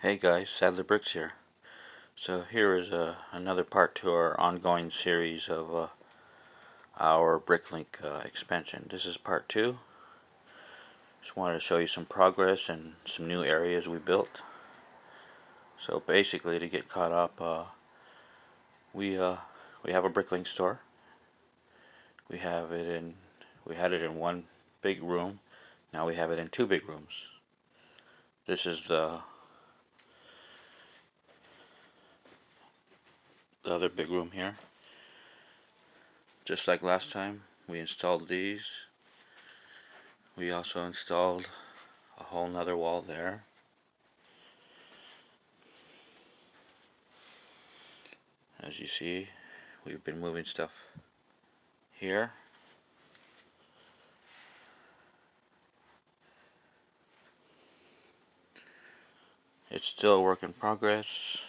Hey guys, Sadler Bricks here. So here is another part to our ongoing series of our bricklink expansion. This is part 2. Just wanted to show you some progress and some new areas we built. So basically, to get caught up, we have a bricklink store. We had it in one big room. Now we have it in 2 big rooms. This is the other big room here. Just like last time, we installed these. We also installed a whole nother wall there. As you see, we've been moving stuff here. It's still a work in progress.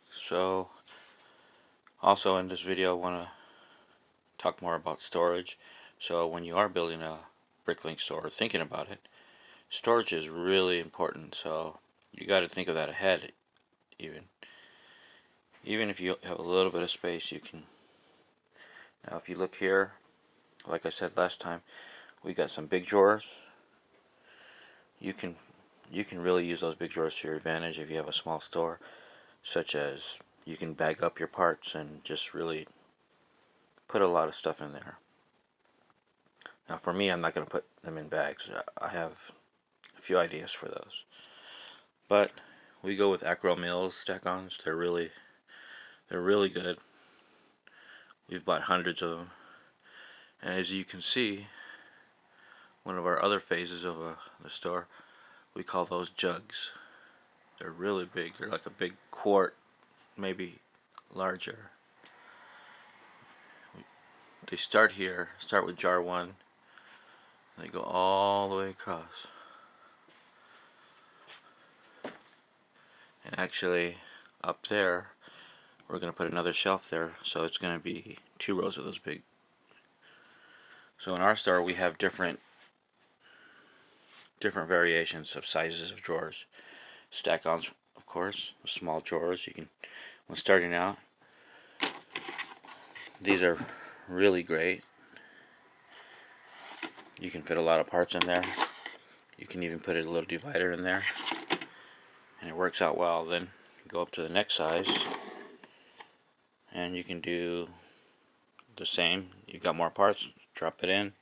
So, also in this video I want to talk more about storage. So when you are building a bricklink store or thinking about it, storage is really important. So you got to think of that ahead. Even if you have a little bit of space, you can. Now if you look here, like I said last time, we got some big drawers. You can really use those big drawers to your advantage if you have a small store, such as you can bag up your parts and just really put a lot of stuff in there. Now for me, I'm not going to put them in bags. I have a few ideas for those. But we go with Acro Mills stack-ons. They're really good. We've bought hundreds of them. And as you can see, one of our other phases of the store, we call those jugs. They're really big. They're like a big quart, maybe larger. They start here, start with jar 1. They go all the way across. And actually, up there, we're going to put another shelf there, so it's going to be 2 rows of those big. So in our store, we have different variations of sizes of drawers. Stack-ons, of course, small drawers. You can, when starting out, these are really great. You can fit a lot of parts in there. You can even put a little divider in there, and it works out well. Then go up to the next size, and you can do the same. You've got more parts, drop it in,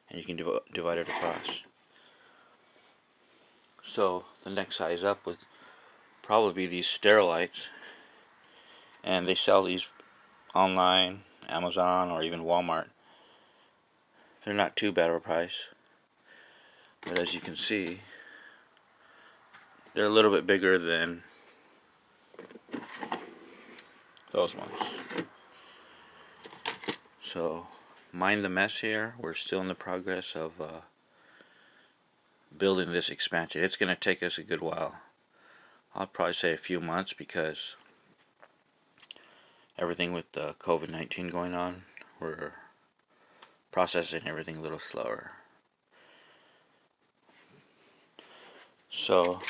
and you can divide it across. So the next size up would probably be these Sterilites, and they sell these online, Amazon, or even Walmart. They're not too bad of a price, but as you can see, they're a little bit bigger than those ones. So mind the mess here. We're still in the progress of building this expansion. It's going to take us a good while. I'll probably say a few months, because everything with COVID-19 going on, we're processing everything a little slower. So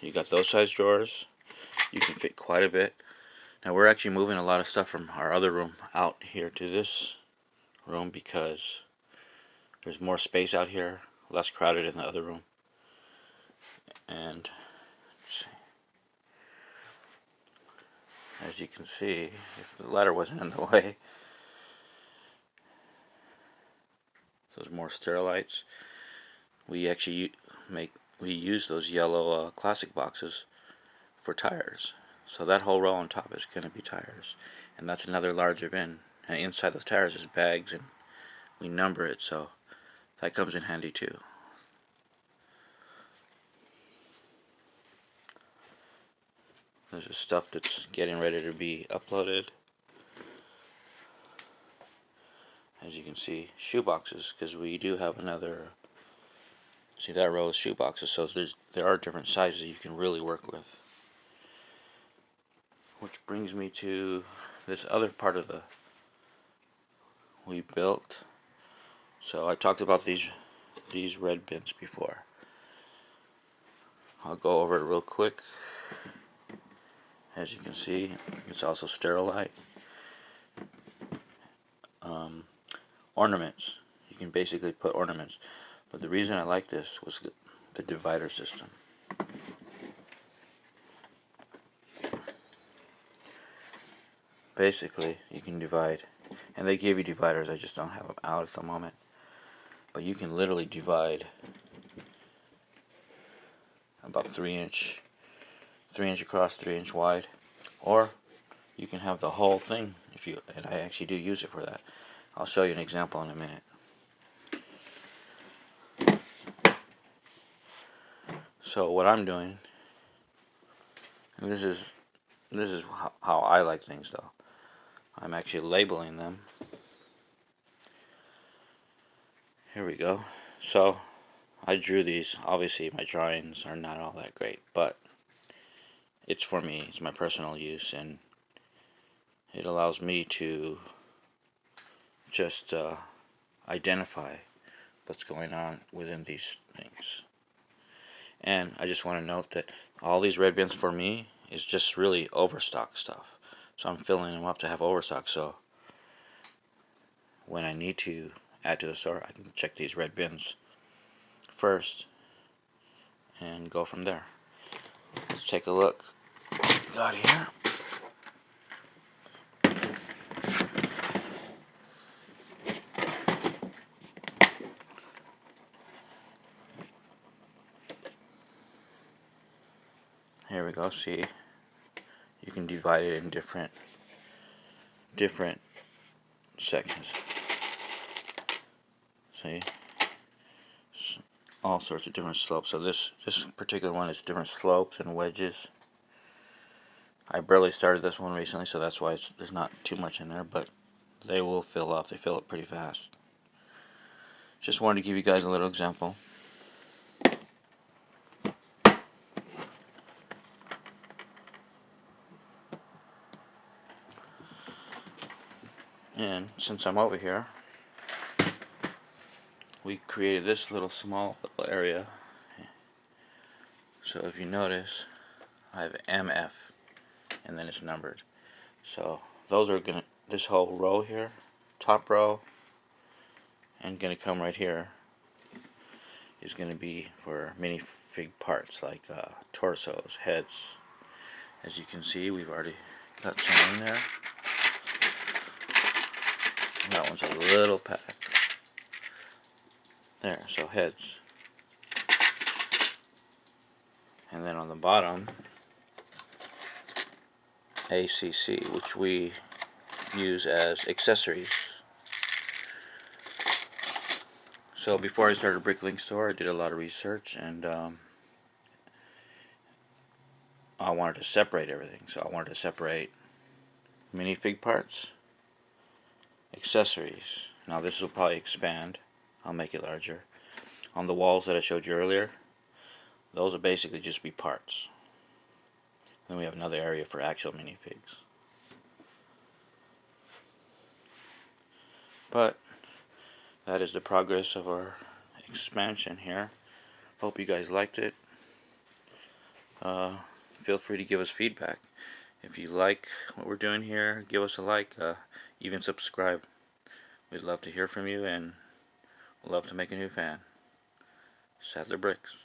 you got those size drawers. You can fit quite a bit. Now we're actually moving a lot of stuff from our other room out here to this room because there's more space out here, less crowded in the other room. And let's see. As you can see, if the ladder wasn't in the way, those more Sterilites. We actually use those yellow classic boxes for tires. So that whole row on top is going to be tires, and that's another larger bin. And inside those tires is bags, and we number it, so that comes in handy too. There's just stuff that's getting ready to be uploaded. As you can see, shoe boxes, because we do have another. See, that row is shoe boxes, so there are different sizes you can really work with. Which brings me to this other part of we built. So I talked about these these red bins before. I'll go over it real quick. As you can see, it's also sterilite. Ornaments. You can basically put ornaments. But the reason I like this was the divider system. Basically, you can divide. And they give you dividers, I just don't have them out at the moment. But you can literally divide about 3 inch across, 3 inch wide. Or you can have the whole thing, and I actually do use it for that. I'll show you an example in a minute. So what I'm doing, and this is how I like things though. I'm actually labeling them. Here we go. So I drew these. Obviously my drawings are not all that great, but it's for me. It's my personal use, and it allows me to just identify what's going on within these things. And I just want to note that all these red bins for me is just really overstock stuff. So I'm filling them up to have overstock, so when I need to add to the store, I can check these red bins first and go from there. Let's take a look what we got here. Here we go. See, you can divide it in different sections. See, all sorts of different slopes. So this particular one is different slopes and wedges. I barely started this one recently, so that's why there's not too much in there, but they will fill up. They fill up pretty fast. Just wanted to give you guys a little example. And since I'm over here, we created this small little area. So if you notice, I have MF, and then it's numbered. So those are this whole row here, top row, and gonna come right here, is gonna be for minifig parts like torsos, heads. As you can see, we've already got some in there. That one's a little packed. There, so heads. And then on the bottom, ACC, which we use as accessories. So before I started a bricklink store, I did a lot of research, and I wanted to separate everything. So I wanted to separate minifig parts, accessories. Now this will probably expand. I'll make it larger. On the walls that I showed you earlier, those will basically just be parts. Then we have another area for actual minifigs. But that is the progress of our expansion here. Hope you guys liked it. Feel free to give us feedback. If you like what we're doing here, give us a like, even subscribe. We'd love to hear from you, and we'd love to make a new fan. Sadler Bricks.